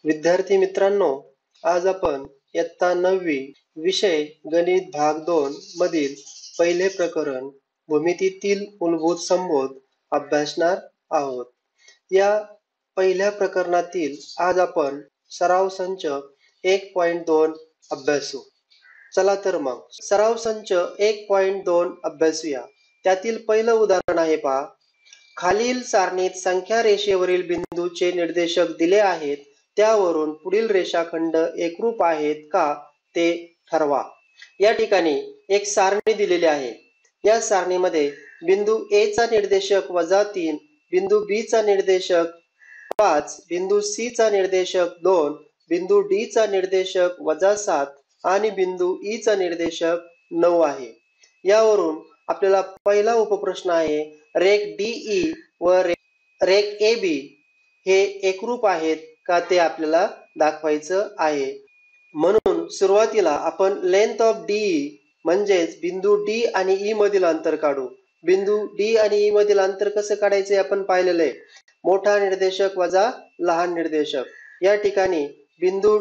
विद्यार्थी मित्रांनो, आज आपण इयत्ता 9वी विषय गणित भाग 2 मधील पहिले प्रकरण भूमितीतील मूलभूत संबोध अभ्यासणार आहोत. या पहिल्या प्रकरणातील आज आपण सराव संच 1.2 अभ्यासू. चला तर मग सराव संच 1.2 अभ्यासूया. त्यातील पहिलं उदाहरण आहे पहा. खालील सारणीत संख्या रेषेवरील बिंदूचे निर्देशक दिले आहेत. त्यावरून पुढील रेषाखंड एकरूप आहेत का ते ठरवा. या ठिकाणी एक सारणी दिलेली आहे. या सारणीमध्ये बिंदू ए चा निर्देशक -3, बिंदू बी चा निर्देशक 5, बिंदू सी चा निर्देशक 2, बिंदू डी चा निर्देशक -7 आणि बिंदू ई चा निर्देशक 9 आहे. यावरून आपल्याला पहिला उपप्रश्न आहे, रेख डीई व रेख ए बी हे एकरूप आहेत का ते आपल्याला दाखवायचं आहे. म्हणून सुरुवातीला आपण लेंथ ऑफ डीई म्हणजेच बिंदू डी आणि ई मधील अंतर काढू. बिंदू डी आणि ई मधील अंतर कसं काढायचे आपण पाहिलेलं आहे. मोठा निर्देशक वजा लहान निर्देशक. या ठिकाणी बिंदू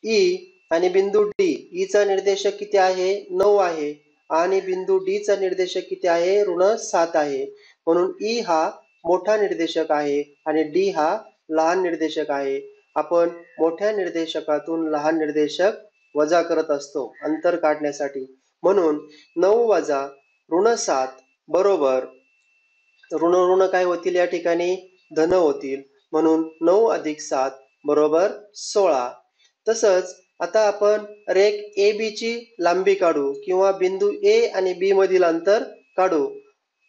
ई आणि बिंदू डी, ई चा निर्देशक किती आहे? 9 आहे आणि बिंदू डी चा निर्देशक किती आहे? -7 आहे. म्हणून ई हा मोठा निर्देशक आहे आणि डी हा लहान निर्देशक आहे. आपण मोठ्या निर्देशकातून लहान निर्देशक वजा करत असतो अंतर काढण्यासाठी. म्हणून 9 वजा -7 बरोबर ऋण काय होतील? या ठिकाणी धन होतील. म्हणून 9 अधिक 7 बरोबर 16. तसंच आता आपण रेख ए बी ची लांबी काढू किंवा बिंदू ए आणि बी मधील अंतर काढू.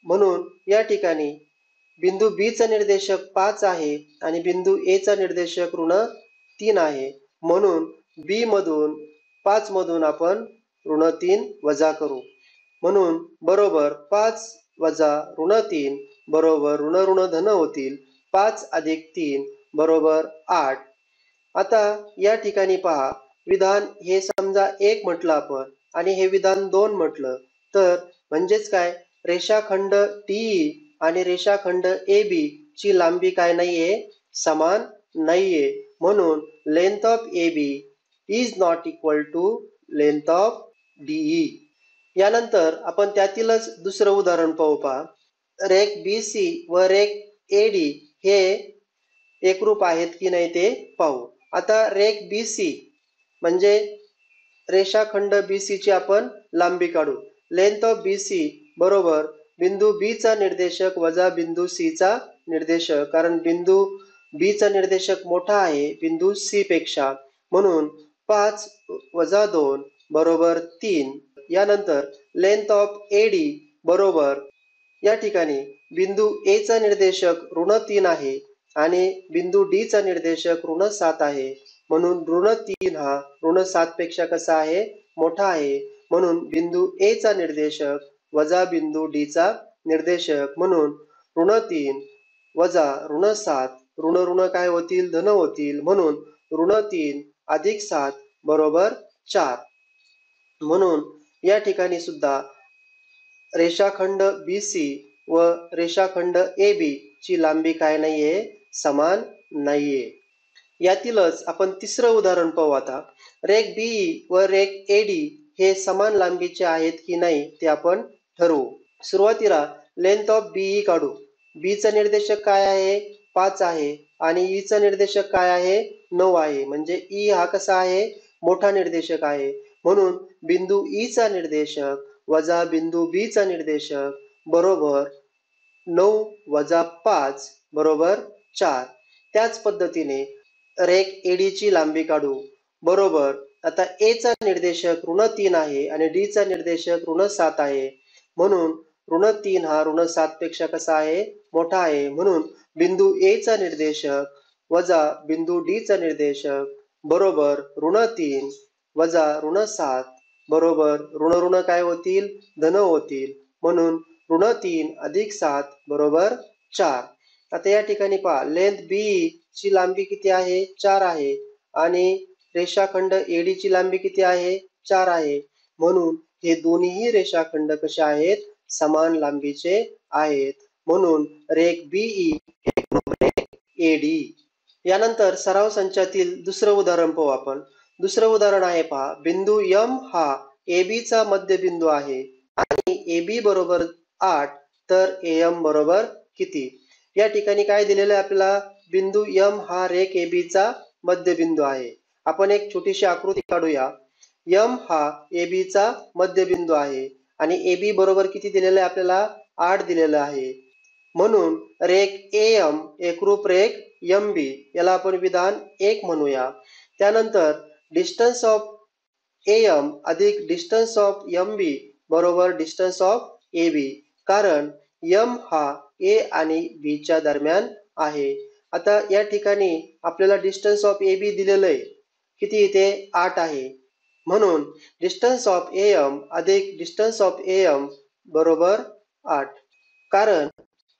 म्हणून या ठिकाणी बिंदू बी चा निर्देशक 5 आहे आणि बिंदू ए चा निर्देशक -3 आहे. म्हणून बी मधून 5 मधून आपण -3 वजा करू. म्हणून बरोबर 5 वजा -3 बरोबर ऋण धन होतील. 5 अधिक 3 बरोबर 8. आता या ठिकाणी पहा, विधान हे समजा 1 म्हटलं आपण आणि हे विधान 2 म्हटलं तर म्हणजेच काय, रेषाखंड डी आणि रेषाखंड ए बी ची लांबी काय नाहीये? समान नाहीये. म्हणून length of A B is not equal to length of DE. यानंतर आपण त्यातीलच दुसरं उदाहरण पाहू. पहा, रेख बी सी व रेख ए डी हे एकरूप आहेत की नाही ते पाहू. आता रेख बी सी म्हणजे रेषाखंड बी सी ची आपण लांबी काढू. लेंथ ऑफ बी सी बरोबर बिंदू बी चा निर्देशक वजा बिंदू सी चा निर्देशक, कारण बिंदू बी चा निर्देशक मोठा आहे बिंदू सी पेक्षा. म्हणून 5 वजा 2 बरोबर 3. यानंतर लेंथ ऑफ ए डी बरोबर या ठिकाणी बिंदू ए चा निर्देशक -3 आहे आणि बिंदू डी चा निर्देशक -7 आहे. म्हणून -3 हा -7 पेक्षा कसा आहे? मोठा आहे. म्हणून बिंदू ए चा निर्देशक वजा बिंदू डी चा निर्देशक. म्हणून -3 वजा -7 ऋण काय होतील? धन होतील. म्हणून -3 अधिक 7 बरोबर 4. म्हणून या ठिकाणी सुद्धा रेषाखंड बी सी व रेषाखंड ए बी ची लांबी काय नाहीये? समान नाहीये. यातीलच आपण तिसरं उदाहरण पाहू. आता रेख बी व रेख ए डी हे समान लांबीचे आहेत की नाही ते आपण ठरवू. सुरुवातीला लेंथ ऑफ बीई काढू. बी चा निर्देशक काय आहे? 5 आहे आणि ई चा निर्देशक काय आहे? 9 आहे. म्हणजे ई हा कसा आहे? मोठा निर्देशक आहे. म्हणून बिंदू ई चा निर्देशक वजा बिंदू बी चा निर्देशक बरोबर 9 वजा 5 बरोबर 4. त्याच पद्धतीने रेख एडी ची लांबी काढू. बरोबर आता ए चा निर्देशक -3 आहे आणि डी चा निर्देशक -7 आहे. म्हणून -3 हा -7 पेक्षा कसा आहे? मोठा आहे. म्हणून बिंदू ए चा निर्देशक वजा बिंदू डी चा निर्देशक बरोबर -3 वजा -7 बरोबर ऋण काय होतील? धन होतील. म्हणून -3 अधिक 7 बरोबर 4. आता या ठिकाणी पहा, लेंथ बी ची लांबी किती आहे? 4 आहे आणि रेषाखंड एडी ची लांबी किती आहे? 4 आहे. म्हणून हे दोन्ही रेषाखंड कसे आहेत? समान लांबीचे आहेत. म्हणून रेख बीई रेख एडी यानंतर सराव संचातील दुसरं उदाहरण पाहू आपण. दुसरं उदाहरण आहे पहा, बिंदू M हा AB चा मध्यबिंदू आहे आणि AB बरोबर 8 तर AM बरोबर किती? या ठिकाणी काय दिलेलं आहे आपल्याला? बिंदू M हा रेख AB चा मध्यबिंदू आहे. आपण एक छोटीशी आकृती काढूया. M हा AB चा मध्यबिंदू आहे आणि AB बरोबर किती दिलेलं आहे आपल्याला? 8 दिलेलं आहे. म्हणून रेख AM एकरूप रेख MB याला आपण विधान 1 म्हणूया. त्यानंतर डिस्टन्स ऑफ AM अधिक डिस्टन्स ऑफ MB बरोबर डिस्टन्स ऑफ AB, कारण M हा A आणि B च्या दरम्यान आहे. आता या ठिकाणी आपल्याला डिस्टन्स ऑफ AB दिलेलं आहे. किती? इथे 8 आहे. म्हणून डिस्टन्स ऑफ AM अधिक डिस्टन्स ऑफ AM बरोबर 8. कारण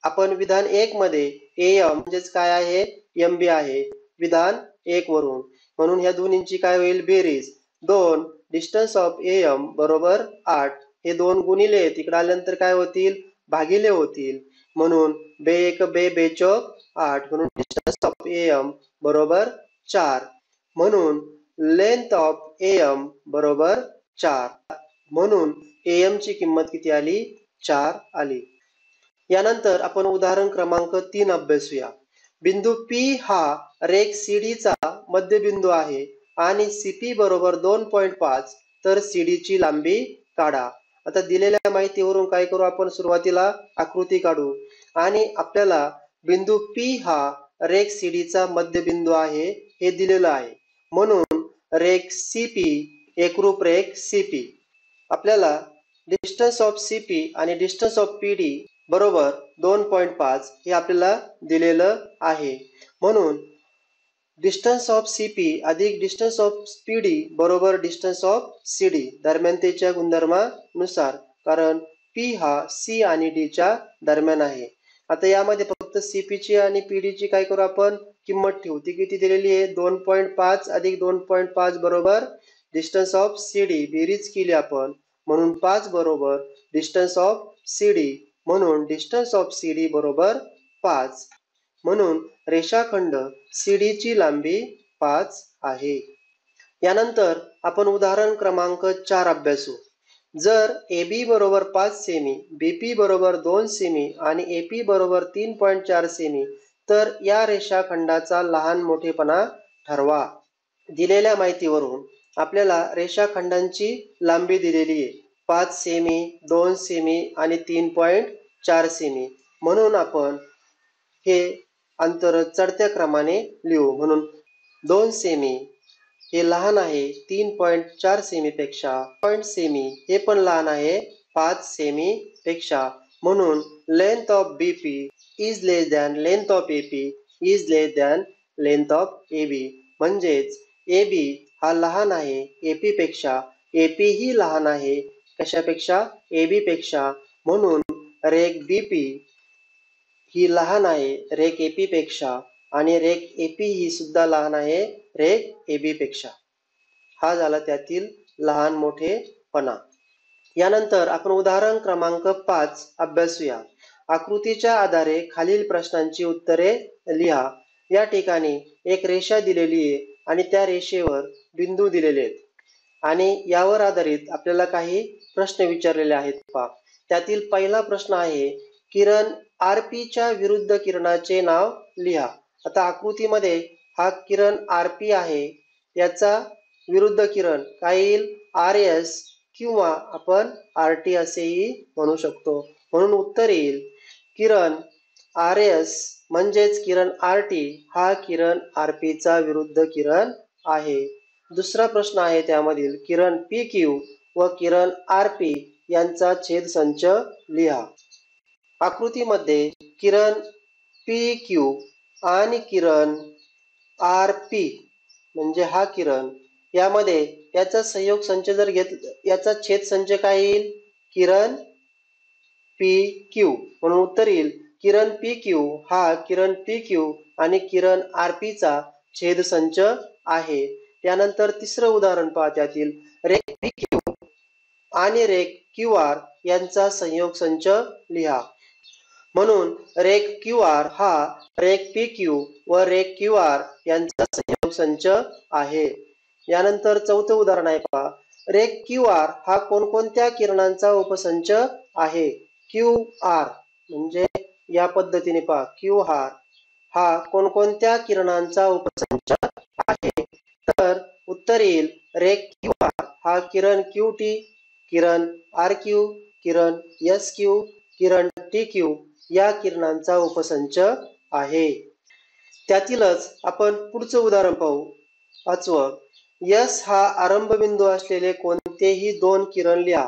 आपण विधान 1 मध्ये AM म्हणजेच काय आहे? MB आहे विधान 1 वरून. म्हणून ह्या दोन्हींची काय होईल? बेरीज. 2 डिस्टन्स ऑफ AM बरोबर 8. हे 2 गुणिले तिकडे आल्यानंतर काय होतील? भागिले होतील. म्हणून बे 1 बे बेचोक 8. म्हणून डिस्टन्स ऑफ AM बरोबर 4. म्हणून लेंथ ऑफ AM बरोबर 4. म्हणून AM ची किंमत किती आली? 4 आली. यानंतर आपण उदाहरण क्रमांक 3 अभ्यासूया. बिंदू P हा रेख CD चा मध्यबिंदू आहे आणि CP बरोबर 2.5 तर CD ची लांबी काढा. आता दिलेल्या माहितीवरून काय करू आपण? सुरुवातीला आकृती काढू आणि आपल्याला बिंदू P हा रेख CD चा मध्यबिंदू आहे हे दिलेलं आहे. म्हणून रेख CP एकरूप रेख CP. आपल्याला डिस्टन्स ऑफ CP आणि डिस्टन्स ऑफ PD बरोबर 2.5 हे आपल्याला दिलेलं आहे. म्हणून डिस्टन्स ऑफ CP अधिक डिस्टन्स ऑफ PD बरोबर डिस्टन्स ऑफ CD दरम्यानतेच्या गुणधर्मानुसार, कारण P हा C आणि D च्या दरम्यान आहे. आता यामध्ये फक्त CP ची आणि PD ची काय करू आपण? किंमत ठेवू. ती किती दिलेली आहे? 2.5 अधिक 2.5 बरोबर डिस्टन्स ऑफ CD बेरीज केली आपण, म्हणून 5 बरोबर डिस्टन्स ऑफ CD. म्हणून डिस्टन्स ऑफ CD बरोबर 5. म्हणून रेषाखंड CD ची लांबी 5 आहे. यानंतर आपण उदाहरण क्रमांक 4 अभ्यासू. जर AB बरोबर 5 सेमी, BP बरोबर 2 सेमी आणि AP बरोबर 3.4 सेमी तर या रेषाखंडाचा लहान मोठेपणा ठरवा. दिलेल्या माहितीवरून आपल्याला रेषाखंडांची लांबी दिलेली आहे. 5 सेमी, 2 सेमी आणि 3.4 सेमी. म्हणून आपण हे अंतर चढत्या क्रमाने लिहू. म्हणून 2 सेमी हे लहान आहे 3.4 सेमी पेक्षा. 0.5 सेमी हे पण लहान आहे 5 सेमी पेक्षा. म्हणून length of BP is less than length of AP is less than length of AB. म्हणजेच AB हा लहान आहे AP पेक्षा, AP ही लहान आहे कशापेक्षा? AB पेक्षा. म्हणून रेख BP ही लहान आहे रेख AP पेक्षा आणि रेख AP ही सुद्धा लहान आहे रेख AB पेक्षा. हा झाला त्यातील लहान मोठेपणा. यानंतर आपण उदाहरण क्रमांक 5 अभ्यासूया. आकृतीच्या आधारे खालील प्रश्नांची उत्तरे लिहा. या ठिकाणी एक रेषा दिलेली आहे आणि त्या रेषेवर बिंदू दिलेले आहेत आणि यावर आधारित आपल्याला काही प्रश्न विचारलेले आहेत पहा. त्यातील पहिला प्रश्न आहे, किरण RP च्या विरुद्ध किरणाचे नाव लिहा. आता आकृतीमध्ये हा किरण RP आहे, याचा विरुद्ध किरण काय येईल? RS किंवा आपण RT असेही म्हणू शकतो. म्हणून उत्तर येईल किरण RS म्हणजेच किरण RT हा किरण RP चा विरुद्ध किरण आहे. दुसरा प्रश्न आहे त्यामधील, किरण PQ व किरण RP यांचा छेदसंच लिहा. आकृतीमध्ये किरण PQ आणि किरण RP म्हणजे हा किरण, यामध्ये याचा संयोग संच जर घेतला, याचा छेद संच काय येईल? किरण PQ. म्हणून उत्तर येईल किरण PQ हा किरण PQ आणि किरण RP चा छेद संच आहे. त्यानंतर तिसरं उदाहरण पहा. त्यातील रेख PQ आणि रेख QR यांचा संयोग संच लिहा. म्हणून रेक क्यू आर हा रेक पी क्यू व रेक क्यू आर यांचा संयोग संच आहे. यानंतर चौथं उदाहरण आहे पहा. रेक क्यू आर हा कोणकोणत्या किरणांचा उपसंच आहे? क्यू आर म्हणजे या पद्धतीने पहा, क्यू आर हा कोणकोणत्या किरणांचा उपसंच आहे? तर उत्तर येईल रेक क्यू आर हा किरण क्यू टी, किरण आर क्यू, किरण एस क्यू, किरण टी क्यू या किरणांचा उपसंच आहे. त्यातीलच आपण पुढचं उदाहरण पाहू. 5. यस हा आरंभ बिंदू असलेले कोणतेही दोन किरण लिहा.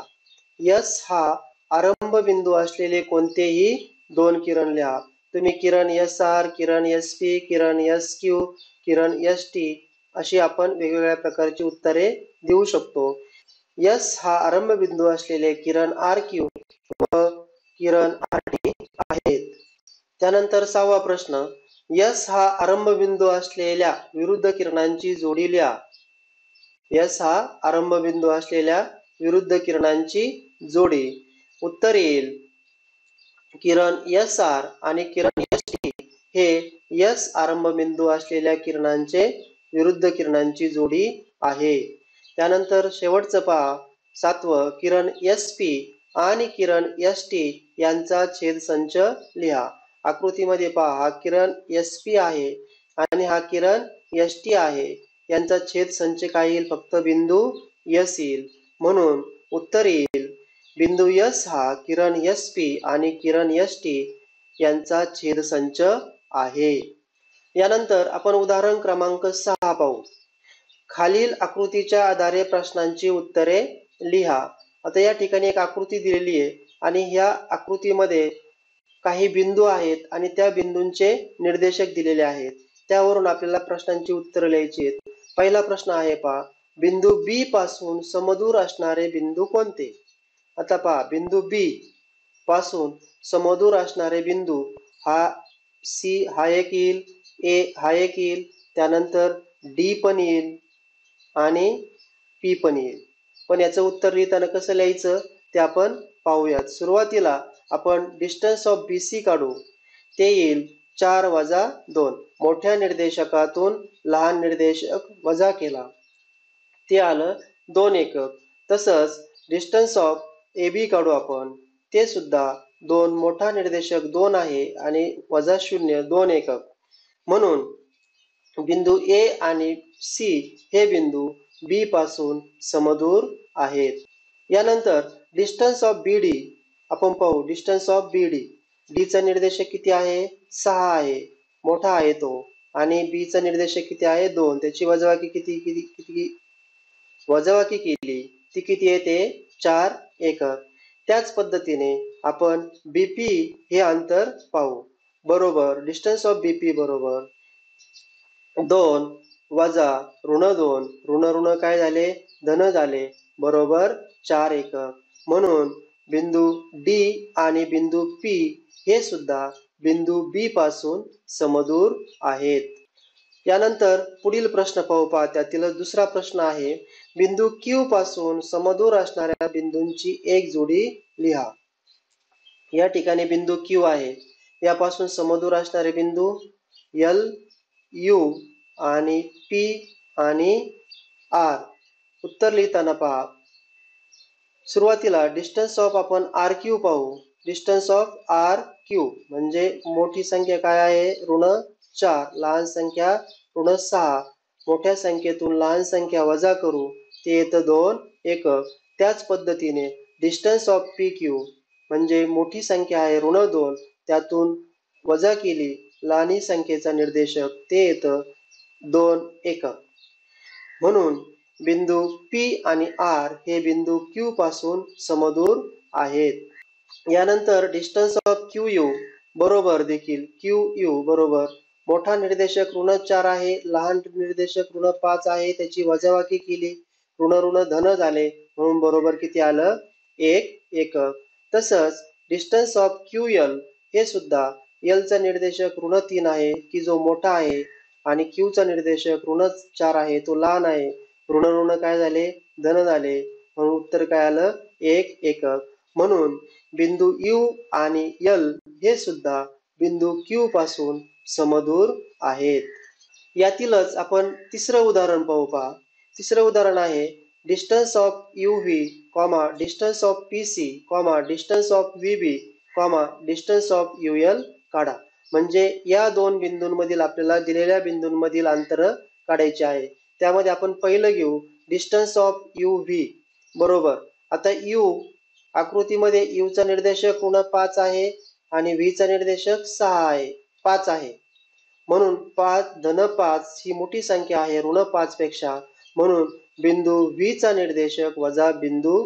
यस हा आरंभ बिंदू असलेले कोणतेही दोन किरण लिहा. तुम्ही किरण एस आर, किरण एस पी, किरण एस क्यू, किरण एस टी अशी आपण वेगवेगळ्या प्रकारची उत्तरे देऊ शकतो. यस हा आरंभ बिंदू असलेले किरण आर क्यू व किरण आर टी आहेत. त्यानंतर 6वा प्रश्न. यस हा आरंभ बिंदू असलेल्या विरुद्ध किरणांची जोडी लिहा. यस हा आरंभ बिंदू असलेल्या विरुद्ध किरणांची जोडी. उत्तर येईल किरण एस आर आणि किरण एस टी हे यस आरंभ बिंदू असलेल्या किरणांचे विरुद्ध किरणांची जोडी आहे. त्यानंतर शेवटचं पहा. 7. किरण एस पी आणि किरण एस टी यांचा छेद संच लिहा. आकृतीमध्ये पहा, हा किरण एस पी आहे आणि हा किरण एस टी आहे. यांचा छेद संच काय येईल? फक्त बिंदू एस येईल. म्हणून उत्तर येईल बिंदू एस हा किरण एस पी आणि किरण एस टी यांचा छेद संच आहे. यानंतर आपण उदाहरण क्रमांक 6 पाहू. खालील आकृतीच्या आधारे प्रश्नांची उत्तरे लिहा. आता या ठिकाणी एक आकृती दिलेली आहे आणि ह्या आकृतीमध्ये काही बिंदू आहेत आणि त्या बिंदूंचे निर्देशक दिलेले आहेत. त्यावरून आपल्याला प्रश्नांची उत्तरे लिहायची आहेत. पहिला प्रश्न आहे पहा, बिंदू बी पासून समदूर असणारे बिंदू कोणते? आता पहा, बिंदू बी पासून समदूर असणारे बिंदू हा सी हा एक येईल, ए हा एक येईल, त्यानंतर डी पण येईल आणि पी पण येईल. पण याचं उत्तर लिहिताना कसं लिहायचं ते आपण पाहूयात. सुरुवातीला आपण डिस्टन्स ऑफ बी सी काढू. ते येईल 4 वजा 2. मोठ्या निर्देशकातून लहान निर्देशक वजा केला, ते आलं 2 एकक. तसंच डिस्टन्स ऑफ ए बी काढू आपण. ते सुद्धा 2, मोठा निर्देशक 2 आहे आणि वजा 0 2 एकक. म्हणून बिंदू ए आणि सी हे बिंदू बी पासून समदूर आहेत. यानंतर डिस्टन्स ऑफ बी डी आपण पाहू. Distance of B D, D चा निर्देशक किती आहे? 6 आहे, मोठा आहे तो. आणि बी चा निर्देशक किती आहे? 2. त्याची वजाबाकी किती किती किती वजाबाकी केली ती किती येते? 4 एकक. त्याच पद्धतीने आपण बीपी हे अंतर पाहू. बरोबर डिस्टन्स ऑफ बीपी बरोबर 2 वजा ऋण 2 ऋण ऋण काय झाले? धन झाले, बरोबर 4 एकक. म्हणून बिंदू डी आणि बिंदू पी हे सुद्धा बिंदू बी पासून समदूर आहेत. यानंतर पुढील प्रश्न पाहू. पहा, त्यातील दुसरा प्रश्न आहे, बिंदू क्यू पासून समदूर असणाऱ्या बिंदूंची एक जोडी लिहा. या ठिकाणी बिंदू क्यू आहे, यापासून समदूर असणारे बिंदू एल, यू आणि पी आणि आर. उत्तर लिहिताना पहा, सुरुवातीला डिस्टन्स ऑफ आपण आर क्यू पाहू. डिस्टन्स ऑफ आर क्यू म्हणजे मोठी संख्या काय आहे? ऋण 4, लहान संख्या ऋण 6. मोठ्या संख्येतून लहान संख्या वजा करू, ते येतं 2 एकक. त्याच पद्धतीने डिस्टन्स ऑफ पी क्यू म्हणजे मोठी संख्या आहे ऋण 2, त्यातून वजा केली लहानी संख्येचा निर्देशक, ते येतं 2 एकक. म्हणून बिंदू पी आणि आर हे बिंदू क्यू पासून समदूर आहेत. यानंतर डिस्टन्स ऑफ क्यू यू बरोबर देखील क्यू यू बरोबर मोठा निर्देशक ऋण 4 आहे, लहान निर्देशक ऋण 5 आहे. त्याची वजाबाकी केली, ऋण ऋण धन झाले, म्हणून बरोबर किती आलं? 1 एकक. तसंच डिस्टन्स ऑफ क्यू एल हे सुद्धा एल चा निर्देशक ऋण 3 आहे की जो मोठा आहे आणि क्यू चा निर्देशक ऋण 4 आहे तो लहान आहे. ऋण ऋण काय झाले? धन झाले, म्हणून उत्तर काय आलं? 1 एकक. म्हणून बिंदू यू आणि एल हे सुद्धा बिंदू Q पासून समदूर आहेत. यातीलच आपण तिसरं उदाहरण पाहू पहा. तिसरं उदाहरण आहे distance of UV, distance of PC, distance of VB, distance of UL काढा. म्हणजे या दोन बिंदूंमधील आपल्याला दिलेल्या बिंदूंमधील अंतर काढायचे आहे. त्यामध्ये आपण पहिलं घेऊ डिस्टन्स ऑफ UV बरोबर. आता U आकृतीमध्ये U चा निर्देशक ऋण 5 आहे आणि V चा निर्देशक 6 आहे 5 आहे. म्हणून 5 धन 5 ही मोठी संख्या आहे ऋण 5 पेक्षा. म्हणून बिंदू V चा निर्देशक वजा बिंदू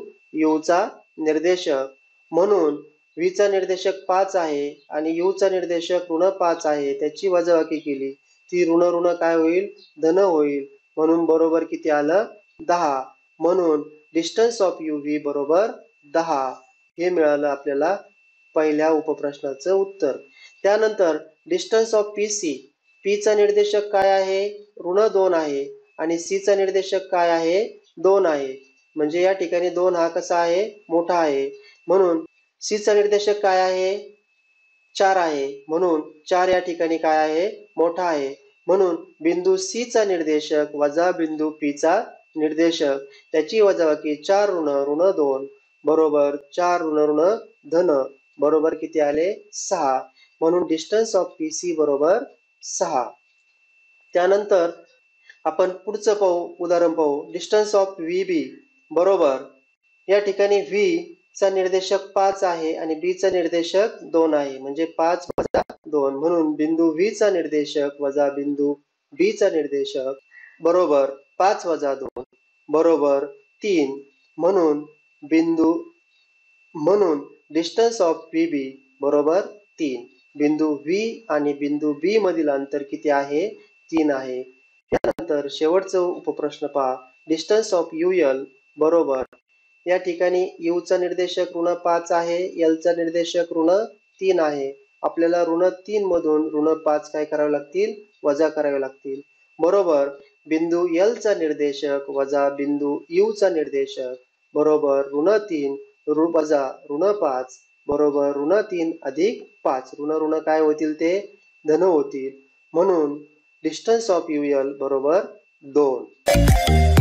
U चा निर्देशक. म्हणून V चा निर्देशक 5 आहे आणि U चा निर्देशक ऋण 5 आहे. त्याची वजाबाकी केली ती ऋण ऋण काय होईल धन होईल. म्हणून बरोबर किती आलं 10. म्हणून डिस्टन्स ऑफ UV बरोबर 10 हे मिळालं आपल्याला पहिल्या उपप्रश्नाचं उत्तर. त्यानंतर डिस्टन्स ऑफ PC, P चा निर्देशक काय आहे ऋण 2 आहे आणि C चा निर्देशक काय आहे 2 आहे. म्हणजे या ठिकाणी 2 हा कसा आहे मोठा आहे. म्हणून C चा निर्देशक काय आहे 4 आहे. म्हणून 4 या ठिकाणी काय आहे मोठा आहे. म्हणून बिंदू C चा निर्देशक वजा बिंदू P चा निर्देशक त्याची वजाबाकी 4 ऋण ऋण 2 बरोबर 4 ऋण ऋण धन बरोबर किती आले 6. म्हणून डिस्टन्स ऑफ PC बरोबर 6. त्यानंतर आपण पुढचं उदाहरण पाहू डिस्टन्स ऑफ VB बरोबर. या ठिकाणी V चा निर्देशक 5 आहे आणि B चा निर्देशक 2 आहे. म्हणजे 5 वजा 2 म्हणून बिंदू V चा निर्देशक वजा बिंदू B चा निर्देशक बरोबर 5 वजा 2 बरोबर 3. म्हणून डिस्टन्स ऑफ VB बरोबर 3. बिंदू V आणि बिंदू B मधील अंतर किती आहे 3 आहे. त्यानंतर शेवटचा उपप्रश्न पहा डिस्टन्स ऑफ UL बरोबर. या ठिकाणी U चा निर्देशक ऋण 5 आहे L चा निर्देशक ऋण 3 आहे. आपल्याला ऋण 3 मधून ऋण 5 काय करावे लागतील वजा करावे लागतील बरोबर. बिंदू L चा निर्देशक वजा बिंदू U चा निर्देशक बरोबर ऋण 3 वजा ऋण 5 बरोबर ऋण 3 अधिक 5. ऋण ऋण काय होतील ते धन होतील. म्हणून डिस्टन्स ऑफ UL बरोबर 2.